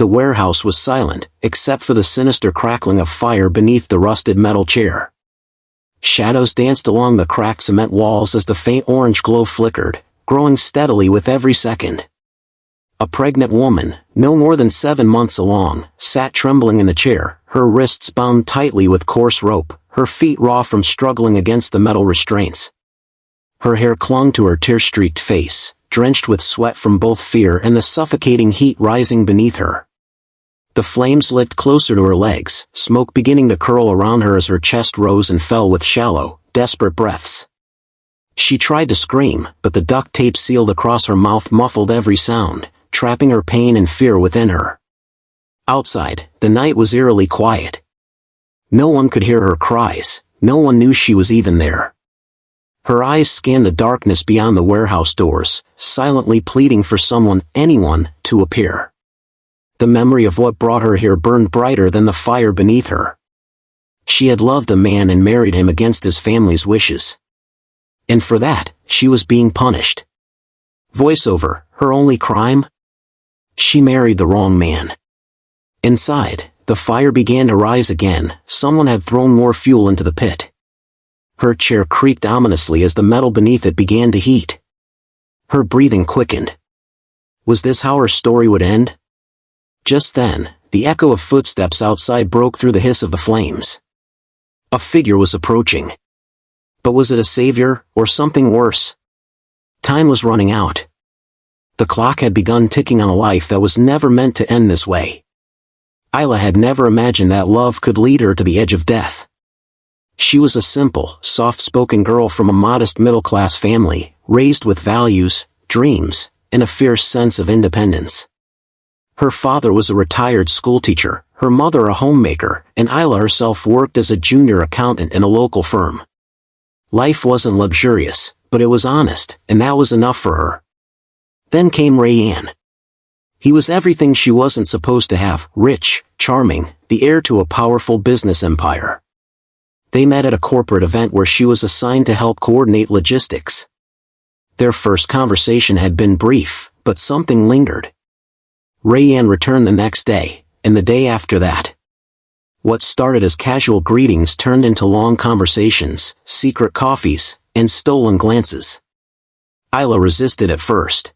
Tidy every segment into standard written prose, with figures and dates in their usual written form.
The warehouse was silent, except for the sinister crackling of fire beneath the rusted metal chair. Shadows danced along the cracked cement walls as the faint orange glow flickered, growing steadily with every second. A pregnant woman, no more than 7 months along, sat trembling in the chair, her wrists bound tightly with coarse rope, her feet raw from struggling against the metal restraints. Her hair clung to her tear-streaked face, drenched with sweat from both fear and the suffocating heat rising beneath her. The flames licked closer to her legs, smoke beginning to curl around her as her chest rose and fell with shallow, desperate breaths. She tried to scream, but the duct tape sealed across her mouth muffled every sound, trapping her pain and fear within her. Outside, the night was eerily quiet. No one could hear her cries, no one knew she was even there. Her eyes scanned the darkness beyond the warehouse doors, silently pleading for someone, anyone, to appear. The memory of what brought her here burned brighter than the fire beneath her. She had loved a man and married him against his family's wishes. And for that, she was being punished. Voiceover, her only crime? She married the wrong man. Inside, the fire began to rise again. Someone had thrown more fuel into the pit. Her chair creaked ominously as the metal beneath it began to heat. Her breathing quickened. Was this how her story would end? Just then, the echo of footsteps outside broke through the hiss of the flames. A figure was approaching. But was it a savior, or something worse? Time was running out. The clock had begun ticking on a life that was never meant to end this way. Isla had never imagined that love could lead her to the edge of death. She was a simple, soft-spoken girl from a modest middle-class family, raised with values, dreams, and a fierce sense of independence. Her father was a retired schoolteacher, her mother a homemaker, and Isla herself worked as a junior accountant in a local firm. Life wasn't luxurious, but it was honest, and that was enough for her. Then came Rayanne. He was everything she wasn't supposed to have, rich, charming, the heir to a powerful business empire. They met at a corporate event where she was assigned to help coordinate logistics. Their first conversation had been brief, but something lingered. Rayanne returned the next day, and the day after that. What started as casual greetings turned into long conversations, secret coffees, and stolen glances. Isla resisted at first.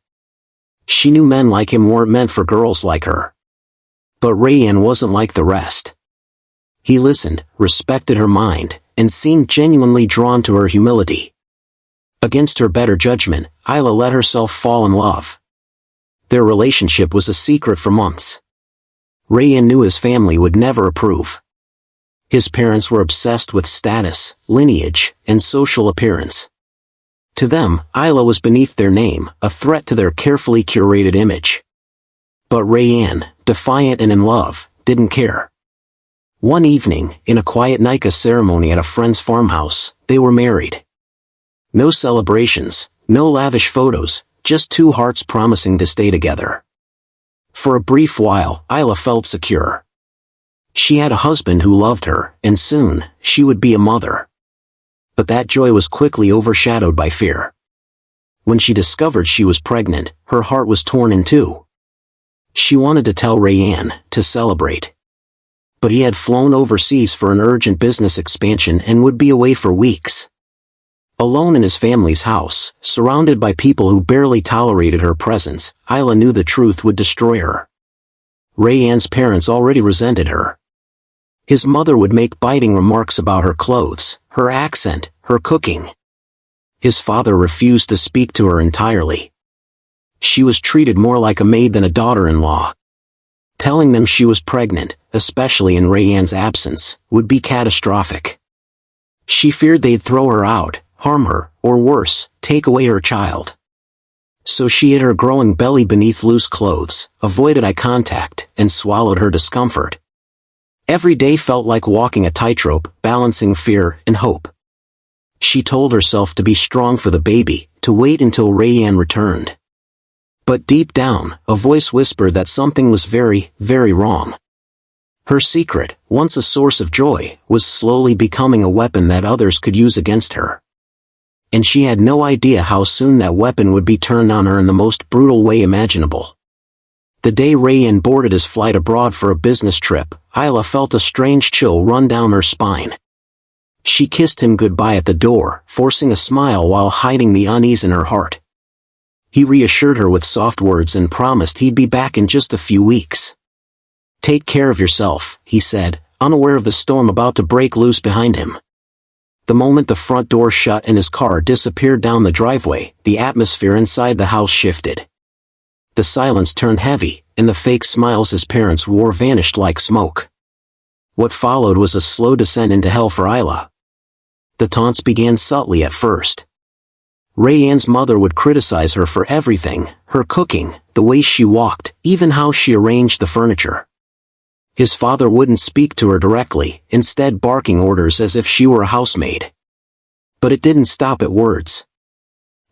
She knew men like him weren't meant for girls like her. But Rayanne wasn't like the rest. He listened, respected her mind, and seemed genuinely drawn to her humility. Against her better judgment, Isla let herself fall in love. Their relationship was a secret for months. Rayanne knew his family would never approve. His parents were obsessed with status, lineage, and social appearance. To them, Isla was beneath their name, a threat to their carefully curated image. But Rayanne, defiant and in love, didn't care. One evening, in a quiet Nika ceremony at a friend's farmhouse, they were married. No celebrations, no lavish photos, just two hearts promising to stay together. For a brief while, Isla felt secure. She had a husband who loved her, and soon, she would be a mother. But that joy was quickly overshadowed by fear. When she discovered she was pregnant, her heart was torn in two. She wanted to tell Rayanne, to celebrate. But he had flown overseas for an urgent business expansion and would be away for weeks. Alone in his family's house, surrounded by people who barely tolerated her presence, Isla knew the truth would destroy her. Rayanne's parents already resented her. His mother would make biting remarks about her clothes, her accent, her cooking. His father refused to speak to her entirely. She was treated more like a maid than a daughter-in-law. Telling them she was pregnant, especially in Rayanne's absence, would be catastrophic. She feared they'd throw her out, harm her, or worse, take away her child. So she hid her growing belly beneath loose clothes, avoided eye contact, and swallowed her discomfort. Every day felt like walking a tightrope, balancing fear and hope. She told herself to be strong for the baby, to wait until Rayanne returned. But deep down, a voice whispered that something was very, very wrong. Her secret, once a source of joy, was slowly becoming a weapon that others could use against her. And she had no idea how soon that weapon would be turned on her in the most brutal way imaginable. The day Rayanne boarded his flight abroad for a business trip, Isla felt a strange chill run down her spine. She kissed him goodbye at the door, forcing a smile while hiding the unease in her heart. He reassured her with soft words and promised he'd be back in just a few weeks. "Take care of yourself," he said, unaware of the storm about to break loose behind him. The moment the front door shut and his car disappeared down the driveway, the atmosphere inside the house shifted. The silence turned heavy, and the fake smiles his parents wore vanished like smoke. What followed was a slow descent into hell for Isla. The taunts began subtly at first. Rayanne's mother would criticize her for everything: her cooking, the way she walked, even how she arranged the furniture. His father wouldn't speak to her directly, instead barking orders as if she were a housemaid. But it didn't stop at words.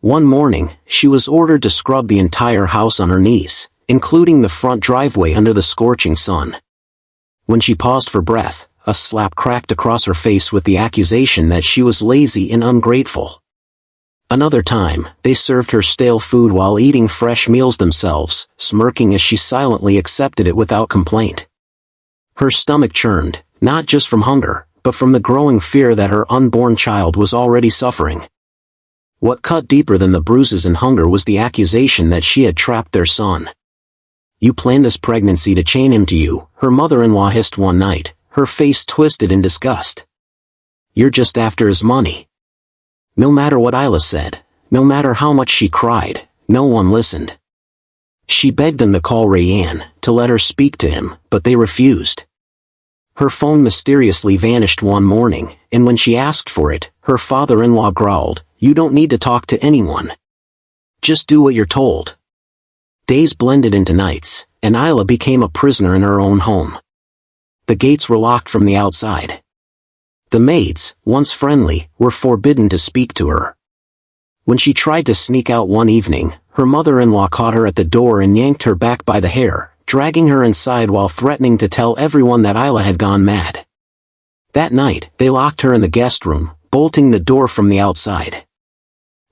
One morning, she was ordered to scrub the entire house on her knees, including the front driveway under the scorching sun. When she paused for breath, a slap cracked across her face with the accusation that she was lazy and ungrateful. Another time, they served her stale food while eating fresh meals themselves, smirking as she silently accepted it without complaint. Her stomach churned, not just from hunger, but from the growing fear that her unborn child was already suffering. What cut deeper than the bruises and hunger was the accusation that she had trapped their son. "You planned this pregnancy to chain him to you," her mother-in-law hissed one night, her face twisted in disgust. "You're just after his money." No matter what Isla said, no matter how much she cried, no one listened. She begged them to call Rayanne, to let her speak to him, but they refused. Her phone mysteriously vanished one morning, and when she asked for it, her father-in-law growled, "You don't need to talk to anyone. Just do what you're told." Days blended into nights, and Isla became a prisoner in her own home. The gates were locked from the outside. The maids, once friendly, were forbidden to speak to her. When she tried to sneak out one evening, her mother-in-law caught her at the door and yanked her back by the hair, dragging her inside while threatening to tell everyone that Isla had gone mad. That night, they locked her in the guest room, bolting the door from the outside.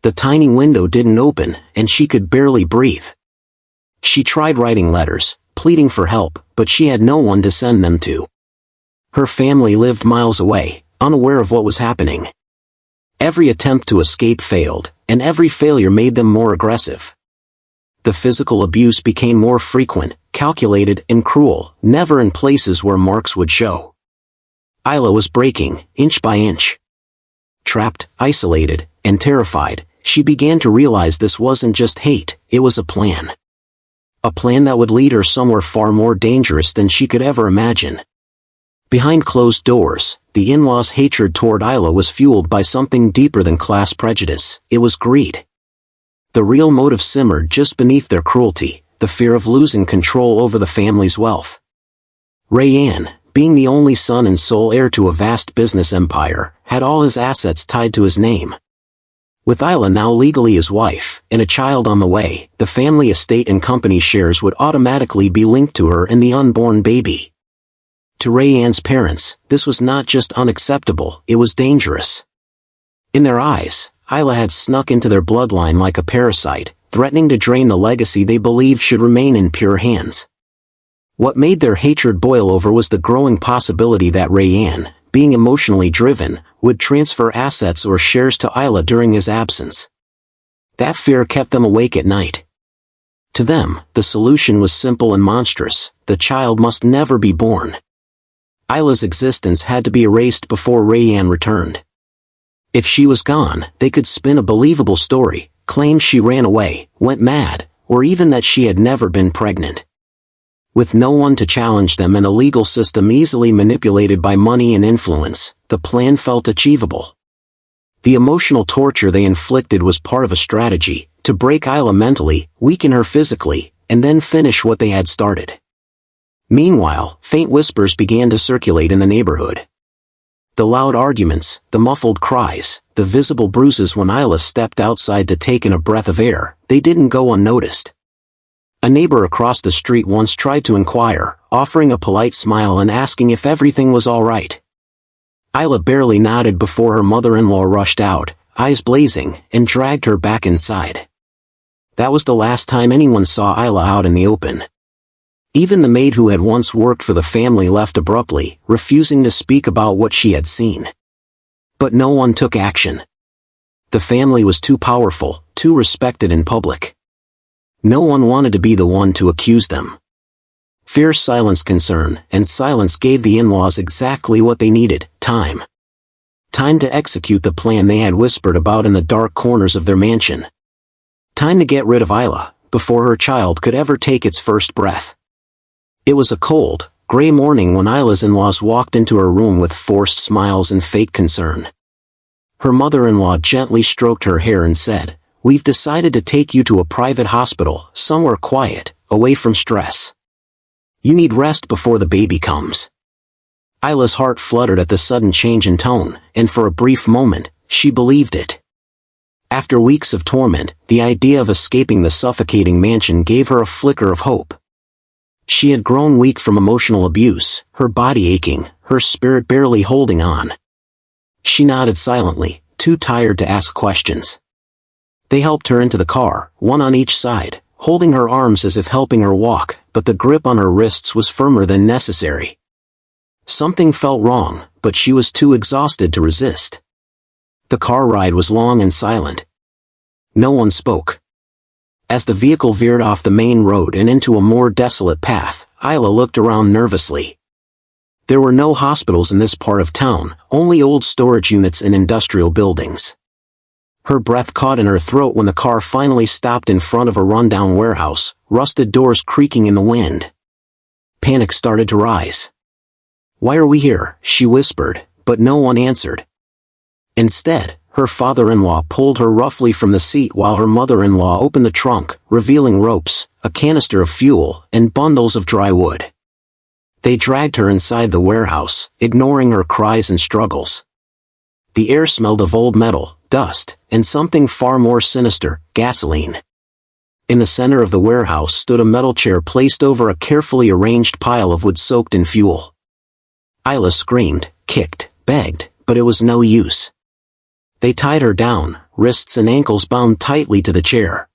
The tiny window didn't open, and she could barely breathe. She tried writing letters, pleading for help, but she had no one to send them to. Her family lived miles away, unaware of what was happening. Every attempt to escape failed, and every failure made them more aggressive. The physical abuse became more frequent, calculated, and cruel, never in places where marks would show. Isla was breaking, inch by inch. Trapped, isolated, and terrified, she began to realize this wasn't just hate, it was a plan. A plan that would lead her somewhere far more dangerous than she could ever imagine. Behind closed doors, the in-laws' hatred toward Isla was fueled by something deeper than class prejudice. It was greed. The real motive simmered just beneath their cruelty, the fear of losing control over the family's wealth. Rayanne, being the only son and sole heir to a vast business empire, had all his assets tied to his name. With Isla now legally his wife, and a child on the way, the family estate and company shares would automatically be linked to her and the unborn baby. To Rayanne's parents, this was not just unacceptable, it was dangerous. In their eyes, Isla had snuck into their bloodline like a parasite, threatening to drain the legacy they believed should remain in pure hands. What made their hatred boil over was the growing possibility that Rayanne, being emotionally driven, would transfer assets or shares to Isla during his absence. That fear kept them awake at night. To them, the solution was simple and monstrous: the child must never be born. Isla's existence had to be erased before Rayanne returned. If she was gone, they could spin a believable story, claim she ran away, went mad, or even that she had never been pregnant. With no one to challenge them and a legal system easily manipulated by money and influence, the plan felt achievable. The emotional torture they inflicted was part of a strategy, to break Isla mentally, weaken her physically, and then finish what they had started. Meanwhile, faint whispers began to circulate in the neighborhood. The loud arguments, the muffled cries, the visible bruises when Isla stepped outside to take in a breath of air, they didn't go unnoticed. A neighbor across the street once tried to inquire, offering a polite smile and asking if everything was all right. Isla barely nodded before her mother-in-law rushed out, eyes blazing, and dragged her back inside. That was the last time anyone saw Isla out in the open. Even the maid who had once worked for the family left abruptly, refusing to speak about what she had seen. But no one took action. The family was too powerful, too respected in public. No one wanted to be the one to accuse them. Fear silenced concern, and silence gave the in-laws exactly what they needed: time. Time to execute the plan they had whispered about in the dark corners of their mansion. Time to get rid of Isla, before her child could ever take its first breath. It was a cold, gray morning when Isla's in-laws walked into her room with forced smiles and fake concern. Her mother-in-law gently stroked her hair and said, "We've decided to take you to a private hospital, somewhere quiet, away from stress. You need rest before the baby comes." Isla's heart fluttered at the sudden change in tone, and for a brief moment, she believed it. After weeks of torment, the idea of escaping the suffocating mansion gave her a flicker of hope. She had grown weak from emotional abuse, her body aching, her spirit barely holding on. She nodded silently, too tired to ask questions. They helped her into the car, one on each side, holding her arms as if helping her walk, but the grip on her wrists was firmer than necessary. Something felt wrong, but she was too exhausted to resist. The car ride was long and silent. No one spoke. As the vehicle veered off the main road and into a more desolate path, Isla looked around nervously. There were no hospitals in this part of town, only old storage units and industrial buildings. Her breath caught in her throat when the car finally stopped in front of a rundown warehouse, rusted doors creaking in the wind. Panic started to rise. "Why are we here?" she whispered, but no one answered. Instead, her father-in-law pulled her roughly from the seat while her mother-in-law opened the trunk, revealing ropes, a canister of fuel, and bundles of dry wood. They dragged her inside the warehouse, ignoring her cries and struggles. The air smelled of old metal, dust, and something far more sinister: gasoline. In the center of the warehouse stood a metal chair placed over a carefully arranged pile of wood soaked in fuel. Isla screamed, kicked, begged, but it was no use. They tied her down, wrists and ankles bound tightly to the chair.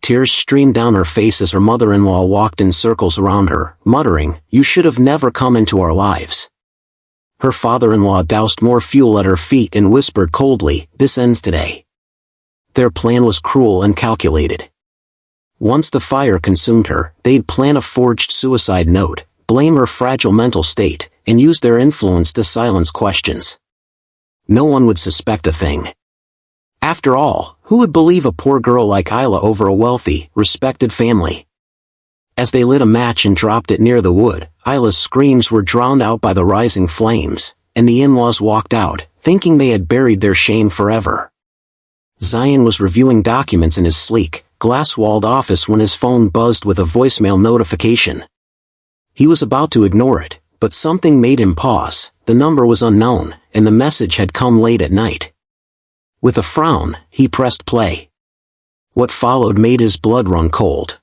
Tears streamed down her face as her mother-in-law walked in circles around her, muttering, "You should have never come into our lives." Her father-in-law doused more fuel at her feet and whispered coldly, "This ends today." Their plan was cruel and calculated. Once the fire consumed her, they'd plan a forged suicide note, blame her fragile mental state, and use their influence to silence questions. No one would suspect a thing. After all, who would believe a poor girl like Isla over a wealthy, respected family? As they lit a match and dropped it near the wood, Isla's screams were drowned out by the rising flames, and the in-laws walked out, thinking they had buried their shame forever. Zion was reviewing documents in his sleek, glass-walled office when his phone buzzed with a voicemail notification. He was about to ignore it, but something made him pause. The number was unknown, and the message had come late at night. With a frown, he pressed play. What followed made his blood run cold.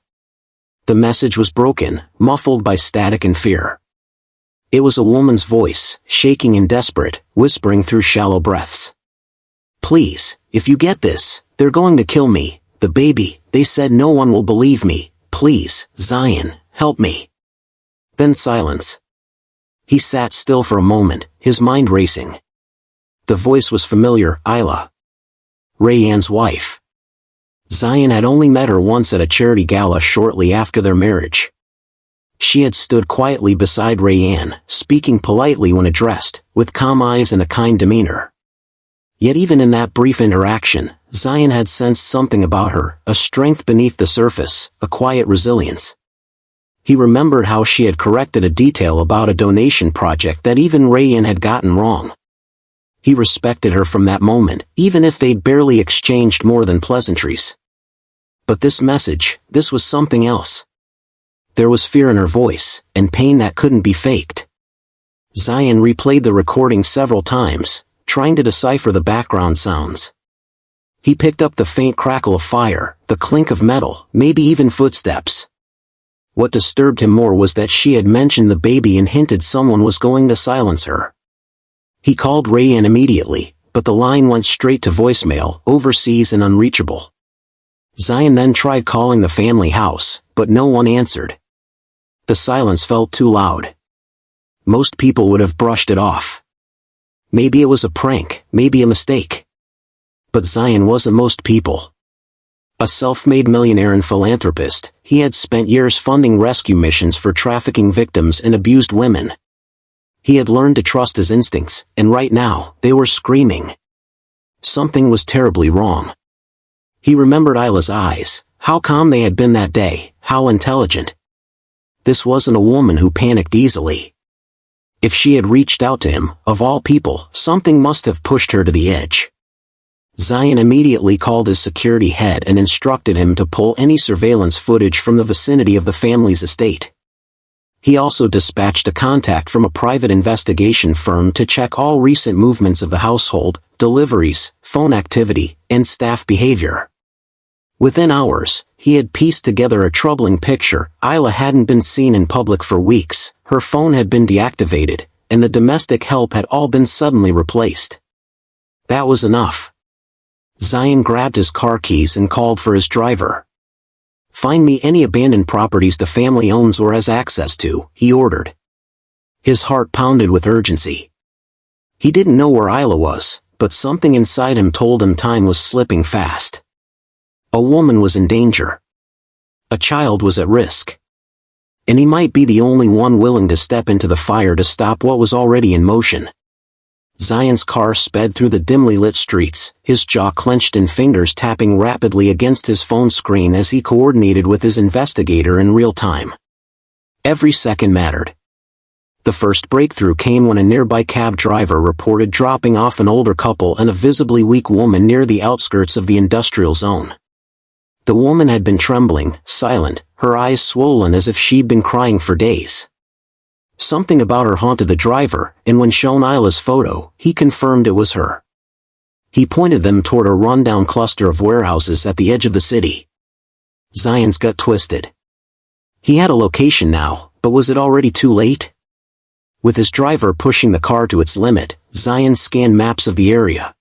The message was broken, muffled by static and fear. It was a woman's voice, shaking and desperate, whispering through shallow breaths. "Please, if you get this, they're going to kill me, the baby, they said no one will believe me, please, Zion, help me." Then silence. He sat still for a moment, his mind racing. The voice was familiar: Isla. Rayanne's wife. Zion had only met her once at a charity gala shortly after their marriage. She had stood quietly beside Rayanne, speaking politely when addressed, with calm eyes and a kind demeanor. Yet even in that brief interaction, Zion had sensed something about her, a strength beneath the surface, a quiet resilience. He remembered how she had corrected a detail about a donation project that even Rayanne had gotten wrong. He respected her from that moment, even if they'd barely exchanged more than pleasantries. But this message, this was something else. There was fear in her voice, and pain that couldn't be faked. Zion replayed the recording several times, trying to decipher the background sounds. He picked up the faint crackle of fire, the clink of metal, maybe even footsteps. What disturbed him more was that she had mentioned the baby and hinted someone was going to silence her. He called Rayanne immediately, but the line went straight to voicemail, overseas and unreachable. Zion then tried calling the family house, but no one answered. The silence felt too loud. Most people would have brushed it off. Maybe it was a prank, maybe a mistake. But Zion wasn't most people. A self-made millionaire and philanthropist, he had spent years funding rescue missions for trafficking victims and abused women. He had learned to trust his instincts, and right now, they were screaming. Something was terribly wrong. He remembered Isla's eyes, how calm they had been that day, how intelligent. This wasn't a woman who panicked easily. If she had reached out to him, of all people, something must have pushed her to the edge. Zion immediately called his security head and instructed him to pull any surveillance footage from the vicinity of the family's estate. He also dispatched a contact from a private investigation firm to check all recent movements of the household, deliveries, phone activity, and staff behavior. Within hours, he had pieced together a troubling picture. Isla hadn't been seen in public for weeks, her phone had been deactivated, and the domestic help had all been suddenly replaced. That was enough. Zion grabbed his car keys and called for his driver. "Find me any abandoned properties the family owns or has access to," he ordered. His heart pounded with urgency. He didn't know where Isla was, but something inside him told him time was slipping fast. A woman was in danger. A child was at risk. And he might be the only one willing to step into the fire to stop what was already in motion. Zion's car sped through the dimly lit streets, his jaw clenched and fingers tapping rapidly against his phone screen as he coordinated with his investigator in real time. Every second mattered. The first breakthrough came when a nearby cab driver reported dropping off an older couple and a visibly weak woman near the outskirts of the industrial zone. The woman had been trembling, silent, her eyes swollen as if she'd been crying for days. Something about her haunted the driver, and when shown Isla's photo, he confirmed it was her. He pointed them toward a rundown cluster of warehouses at the edge of the city. Zion's gut twisted. He had a location now, but was it already too late? With his driver pushing the car to its limit, Zion scanned maps of the area.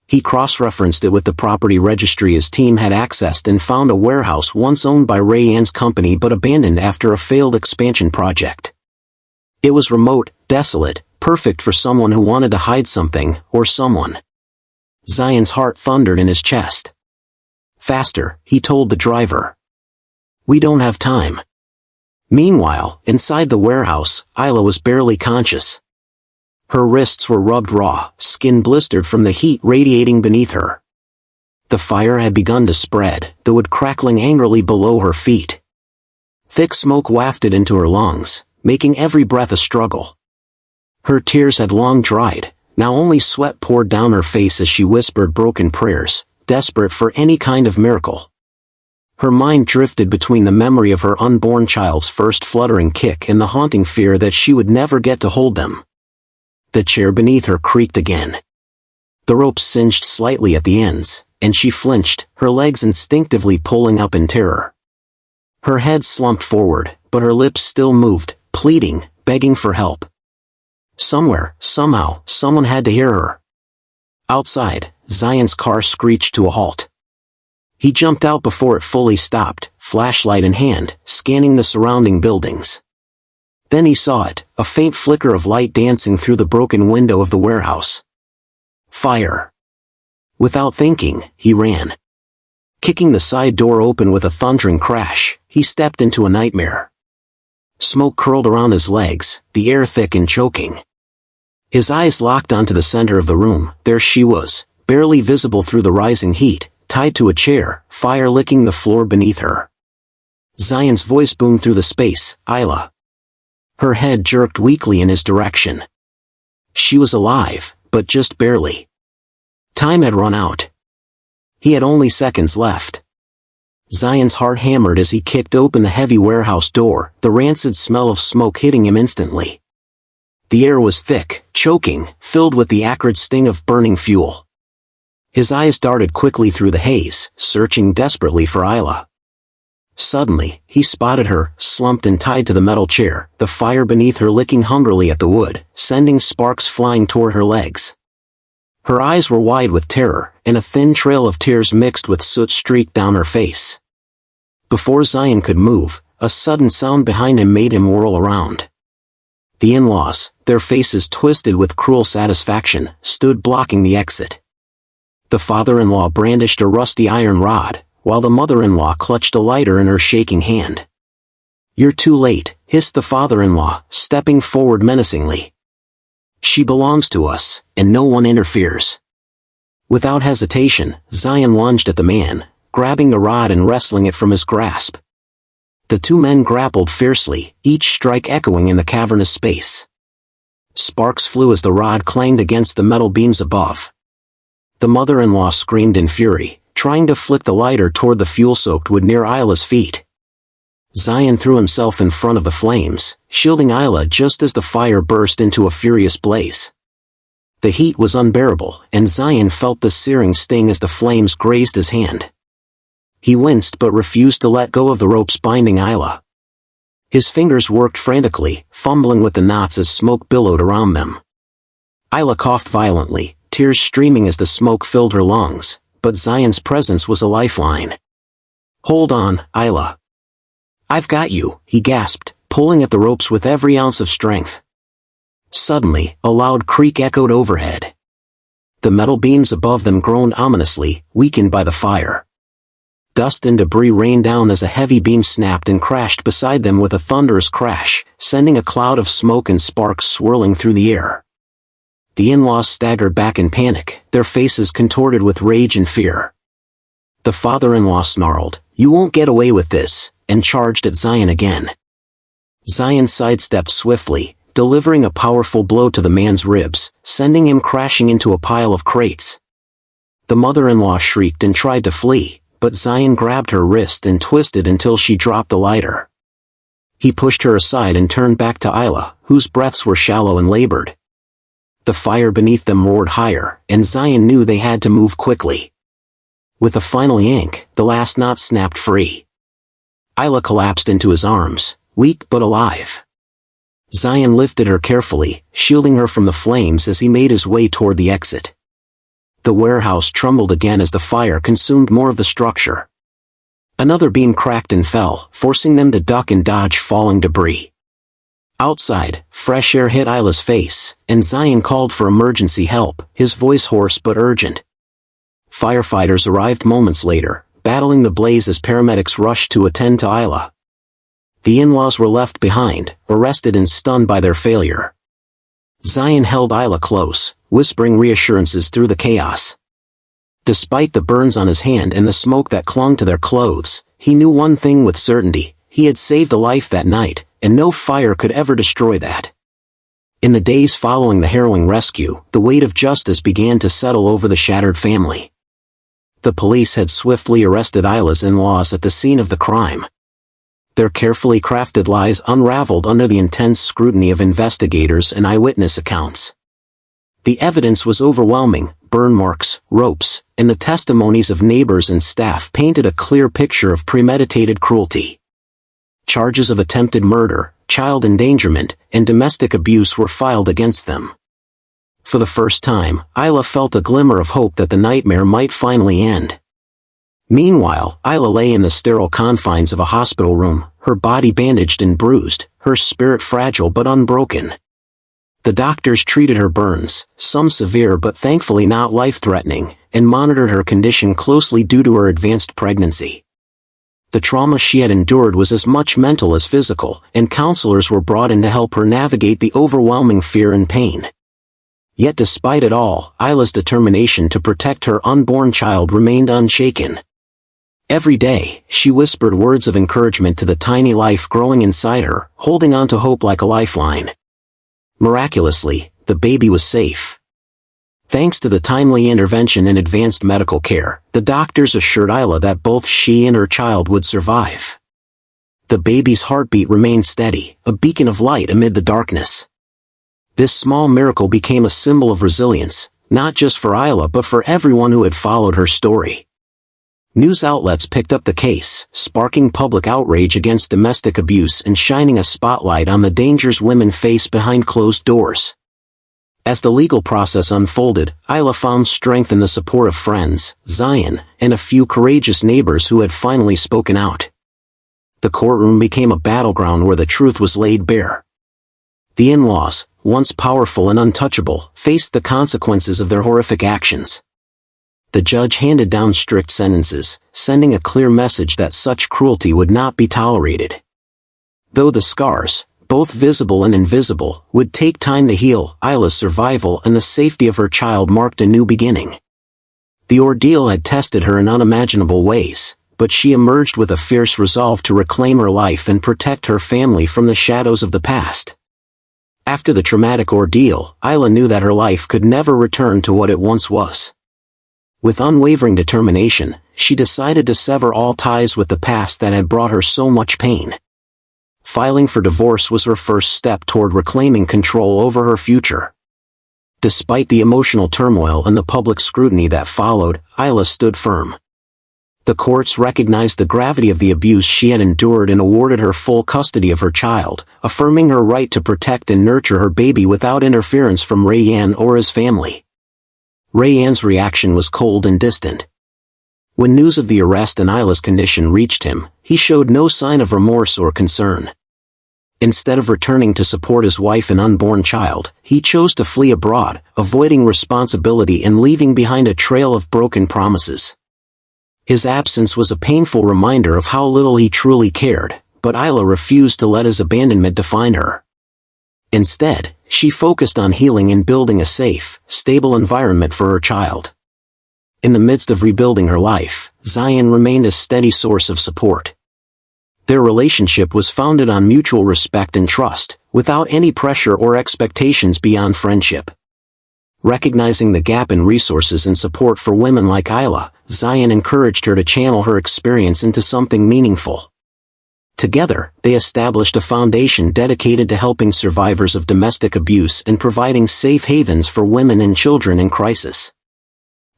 He cross-referenced it with the property registry his team had accessed and found a warehouse once owned by Ray Ann's company but abandoned after a failed expansion project. It was remote, desolate, perfect for someone who wanted to hide something, or someone. Zion's heart thundered in his chest. "Faster," he told the driver. "We don't have time." Meanwhile, inside the warehouse, Isla was barely conscious. Her wrists were rubbed raw, skin blistered from the heat radiating beneath her. The fire had begun to spread, the wood crackling angrily below her feet. Thick smoke wafted into her lungs, making every breath a struggle. Her tears had long dried, now only sweat poured down her face as she whispered broken prayers, desperate for any kind of miracle. Her mind drifted between the memory of her unborn child's first fluttering kick and the haunting fear that she would never get to hold them. The chair beneath her creaked again. The ropes singed slightly at the ends, and she flinched, her legs instinctively pulling up in terror. Her head slumped forward, but her lips still moved, pleading, begging for help. Somewhere, somehow, someone had to hear her. Outside, Zion's car screeched to a halt. He jumped out before it fully stopped, flashlight in hand, scanning the surrounding buildings. Then he saw it, a faint flicker of light dancing through the broken window of the warehouse. Fire. Without thinking, he ran. Kicking the side door open with a thundering crash, he stepped into a nightmare. Smoke curled around his legs, the air thick and choking. His eyes locked onto the center of the room. There she was, barely visible through the rising heat, tied to a chair, fire licking the floor beneath her. Zion's voice boomed through the space, "Isla." Her head jerked weakly in his direction. She was alive, but just barely. Time had run out. He had only seconds left. Zion's heart hammered as he kicked open the heavy warehouse door, the rancid smell of smoke hitting him instantly. The air was thick, choking, filled with the acrid sting of burning fuel. His eyes darted quickly through the haze, searching desperately for Isla. Suddenly, he spotted her, slumped and tied to the metal chair, the fire beneath her licking hungrily at the wood, sending sparks flying toward her legs. Her eyes were wide with terror, and a thin trail of tears mixed with soot streaked down her face. Before Zion could move, a sudden sound behind him made him whirl around. The in-laws, their faces twisted with cruel satisfaction, stood blocking the exit. The father-in-law brandished a rusty iron rod, while the mother-in-law clutched a lighter in her shaking hand. "You're too late," hissed the father-in-law, stepping forward menacingly. "She belongs to us, and no one interferes." Without hesitation, Zion lunged at the man, grabbing the rod and wresting it from his grasp. The two men grappled fiercely, each strike echoing in the cavernous space. Sparks flew as the rod clanged against the metal beams above. The mother-in-law screamed in fury, trying to flick the lighter toward the fuel-soaked wood near Isla's feet. Zion threw himself in front of the flames, shielding Isla just as the fire burst into a furious blaze. The heat was unbearable, and Zion felt the searing sting as the flames grazed his hand. He winced but refused to let go of the ropes binding Isla. His fingers worked frantically, fumbling with the knots as smoke billowed around them. Isla coughed violently, tears streaming as the smoke filled her lungs, but Zion's presence was a lifeline. "Hold on, Isla. I've got you," he gasped, pulling at the ropes with every ounce of strength. Suddenly, a loud creak echoed overhead. The metal beams above them groaned ominously, weakened by the fire. Dust and debris rained down as a heavy beam snapped and crashed beside them with a thunderous crash, sending a cloud of smoke and sparks swirling through the air. The in-laws staggered back in panic, their faces contorted with rage and fear. The father-in-law snarled, "You won't get away with this," and charged at Zion again. Zion sidestepped swiftly, delivering a powerful blow to the man's ribs, sending him crashing into a pile of crates. The mother-in-law shrieked and tried to flee, but Zion grabbed her wrist and twisted until she dropped the lighter. He pushed her aside and turned back to Isla, whose breaths were shallow and labored. The fire beneath them roared higher, and Zion knew they had to move quickly. With a final yank, the last knot snapped free. Isla collapsed into his arms, weak but alive. Zion lifted her carefully, shielding her from the flames as he made his way toward the exit. The warehouse trembled again as the fire consumed more of the structure. Another beam cracked and fell, forcing them to duck and dodge falling debris. Outside, fresh air hit Isla's face, and Zion called for emergency help, his voice hoarse but urgent. Firefighters arrived moments later, battling the blaze as paramedics rushed to attend to Isla. The in-laws were left behind, arrested and stunned by their failure. Zion held Isla close, whispering reassurances through the chaos. Despite the burns on his hand and the smoke that clung to their clothes, he knew one thing with certainty: he had saved a life that night, and no fire could ever destroy that. In the days following the harrowing rescue, the weight of justice began to settle over the shattered family. The police had swiftly arrested Isla's in-laws at the scene of the crime. Their carefully crafted lies unraveled under the intense scrutiny of investigators and eyewitness accounts. The evidence was overwhelming: burn marks, ropes, and the testimonies of neighbors and staff painted a clear picture of premeditated cruelty. Charges of attempted murder, child endangerment, and domestic abuse were filed against them. For the first time, Isla felt a glimmer of hope that the nightmare might finally end. Meanwhile, Isla lay in the sterile confines of a hospital room, her body bandaged and bruised, her spirit fragile but unbroken. The doctors treated her burns, some severe but thankfully not life-threatening, and monitored her condition closely due to her advanced pregnancy. The trauma she had endured was as much mental as physical, and counselors were brought in to help her navigate the overwhelming fear and pain. Yet despite it all, Isla's determination to protect her unborn child remained unshaken. Every day, she whispered words of encouragement to the tiny life growing inside her, holding on to hope like a lifeline. Miraculously, the baby was safe. Thanks to the timely intervention and advanced medical care, the doctors assured Isla that both she and her child would survive. The baby's heartbeat remained steady, a beacon of light amid the darkness. This small miracle became a symbol of resilience, not just for Isla but for everyone who had followed her story. News outlets picked up the case, sparking public outrage against domestic abuse and shining a spotlight on the dangers women face behind closed doors. As the legal process unfolded, Isla found strength in the support of friends, Zion, and a few courageous neighbors who had finally spoken out. The courtroom became a battleground where the truth was laid bare. The in-laws, once powerful and untouchable, faced the consequences of their horrific actions. The judge handed down strict sentences, sending a clear message that such cruelty would not be tolerated. Though the scars, both visible and invisible, would take time to heal, Isla's survival and the safety of her child marked a new beginning. The ordeal had tested her in unimaginable ways, but she emerged with a fierce resolve to reclaim her life and protect her family from the shadows of the past. After the traumatic ordeal, Isla knew that her life could never return to what it once was. With unwavering determination, she decided to sever all ties with the past that had brought her so much pain. Filing for divorce was her first step toward reclaiming control over her future. Despite the emotional turmoil and the public scrutiny that followed, Isla stood firm. The courts recognized the gravity of the abuse she had endured and awarded her full custody of her child, affirming her right to protect and nurture her baby without interference from Rayan or his family. Rayan's reaction was cold and distant. When news of the arrest and Isla's condition reached him, he showed no sign of remorse or concern. Instead of returning to support his wife and unborn child, he chose to flee abroad, avoiding responsibility and leaving behind a trail of broken promises. His absence was a painful reminder of how little he truly cared, but Isla refused to let his abandonment define her. Instead, she focused on healing and building a safe, stable environment for her child. In the midst of rebuilding her life, Zion remained a steady source of support. Their relationship was founded on mutual respect and trust, without any pressure or expectations beyond friendship. Recognizing the gap in resources and support for women like Isla, Zion encouraged her to channel her experience into something meaningful. Together, they established a foundation dedicated to helping survivors of domestic abuse and providing safe havens for women and children in crisis.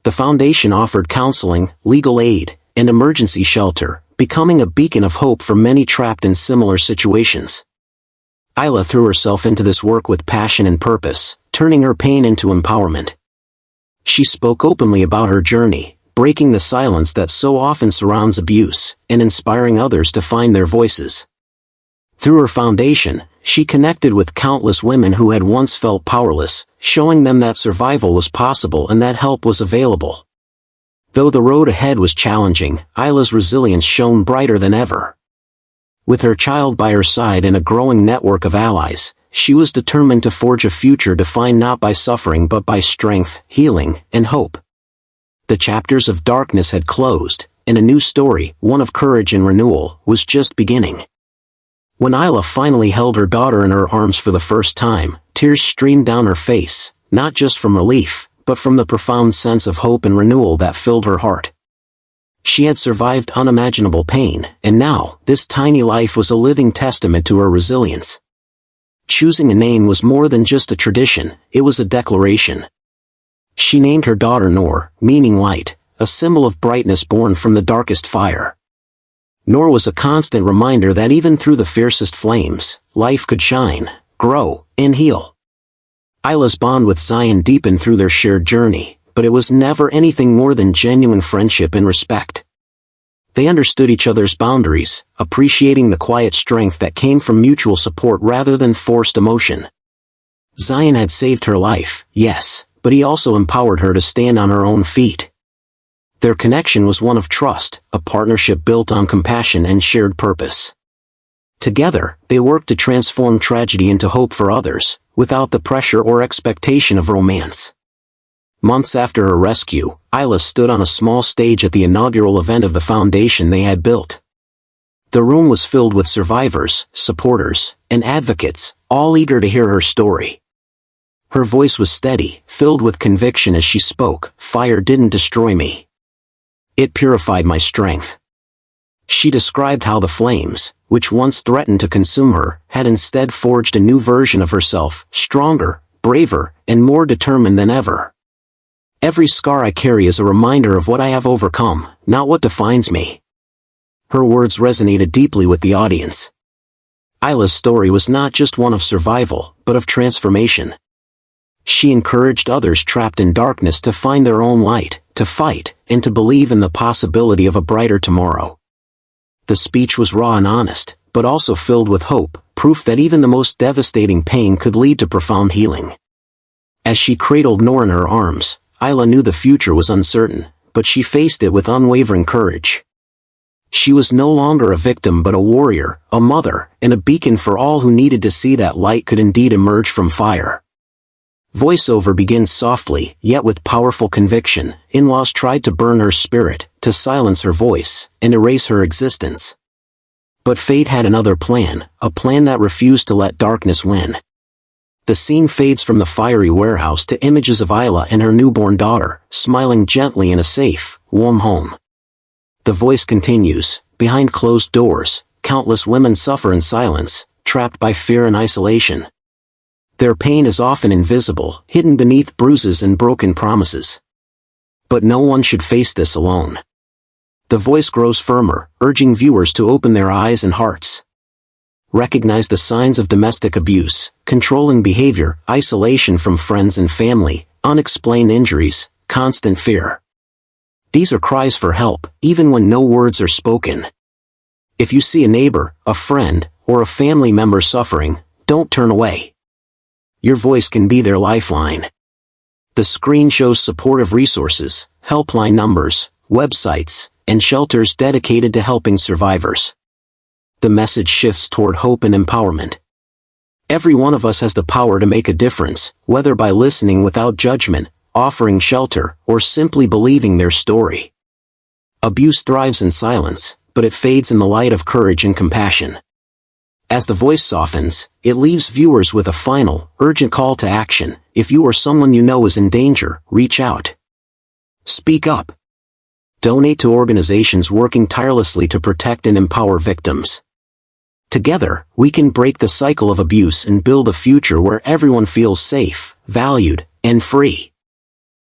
The foundation offered counseling, legal aid, and emergency shelter, becoming a beacon of hope for many trapped in similar situations. Isla threw herself into this work with passion and purpose, turning her pain into empowerment. She spoke openly about her journey, breaking the silence that so often surrounds abuse, and inspiring others to find their voices. Through her foundation, she connected with countless women who had once felt powerless, showing them that survival was possible and that help was available. Though the road ahead was challenging, Isla's resilience shone brighter than ever. With her child by her side and a growing network of allies, she was determined to forge a future defined not by suffering but by strength, healing, and hope. The chapters of darkness had closed, and a new story, one of courage and renewal, was just beginning. When Isla finally held her daughter in her arms for the first time, tears streamed down her face, not just from relief, but from the profound sense of hope and renewal that filled her heart. She had survived unimaginable pain, and now, this tiny life was a living testament to her resilience. Choosing a name was more than just a tradition, it was a declaration. She named her daughter Noor, meaning light, a symbol of brightness born from the darkest fire. Noor was a constant reminder that even through the fiercest flames, life could shine, grow, and heal. Isla's bond with Zion deepened through their shared journey, but it was never anything more than genuine friendship and respect. They understood each other's boundaries, appreciating the quiet strength that came from mutual support rather than forced emotion. Zion had saved her life, yes, but he also empowered her to stand on her own feet. Their connection was one of trust, a partnership built on compassion and shared purpose. Together, they worked to transform tragedy into hope for others, without the pressure or expectation of romance. Months after her rescue, Isla stood on a small stage at the inaugural event of the foundation they had built. The room was filled with survivors, supporters, and advocates, all eager to hear her story. Her voice was steady, filled with conviction as she spoke. "Fire didn't destroy me. It purified my strength." She described how the flames, which once threatened to consume her, had instead forged a new version of herself, stronger, braver, and more determined than ever. "Every scar I carry is a reminder of what I have overcome, not what defines me." Her words resonated deeply with the audience. Isla's story was not just one of survival, but of transformation. She encouraged others trapped in darkness to find their own light, to fight, and to believe in the possibility of a brighter tomorrow. The speech was raw and honest, but also filled with hope, proof that even the most devastating pain could lead to profound healing. As she cradled Noor in her arms, Isla knew the future was uncertain, but she faced it with unwavering courage. She was no longer a victim but a warrior, a mother, and a beacon for all who needed to see that light could indeed emerge from fire. Voiceover begins softly, yet with powerful conviction. In-laws tried to burn her spirit, to silence her voice, and erase her existence. But fate had another plan, a plan that refused to let darkness win. The scene fades from the fiery warehouse to images of Isla and her newborn daughter, smiling gently in a safe, warm home. The voice continues, behind closed doors, countless women suffer in silence, trapped by fear and isolation. Their pain is often invisible, hidden beneath bruises and broken promises. But no one should face this alone. The voice grows firmer, urging viewers to open their eyes and hearts. Recognize the signs of domestic abuse, controlling behavior, isolation from friends and family, unexplained injuries, constant fear. These are cries for help, even when no words are spoken. If you see a neighbor, a friend, or a family member suffering, don't turn away. Your voice can be their lifeline. The screen shows supportive resources, helpline numbers, websites, and shelters dedicated to helping survivors. The message shifts toward hope and empowerment. Every one of us has the power to make a difference, whether by listening without judgment, offering shelter, or simply believing their story. Abuse thrives in silence, but it fades in the light of courage and compassion. As the voice softens, it leaves viewers with a final, urgent call to action. If you or someone you know is in danger, reach out. Speak up. Donate to organizations working tirelessly to protect and empower victims. Together, we can break the cycle of abuse and build a future where everyone feels safe, valued, and free.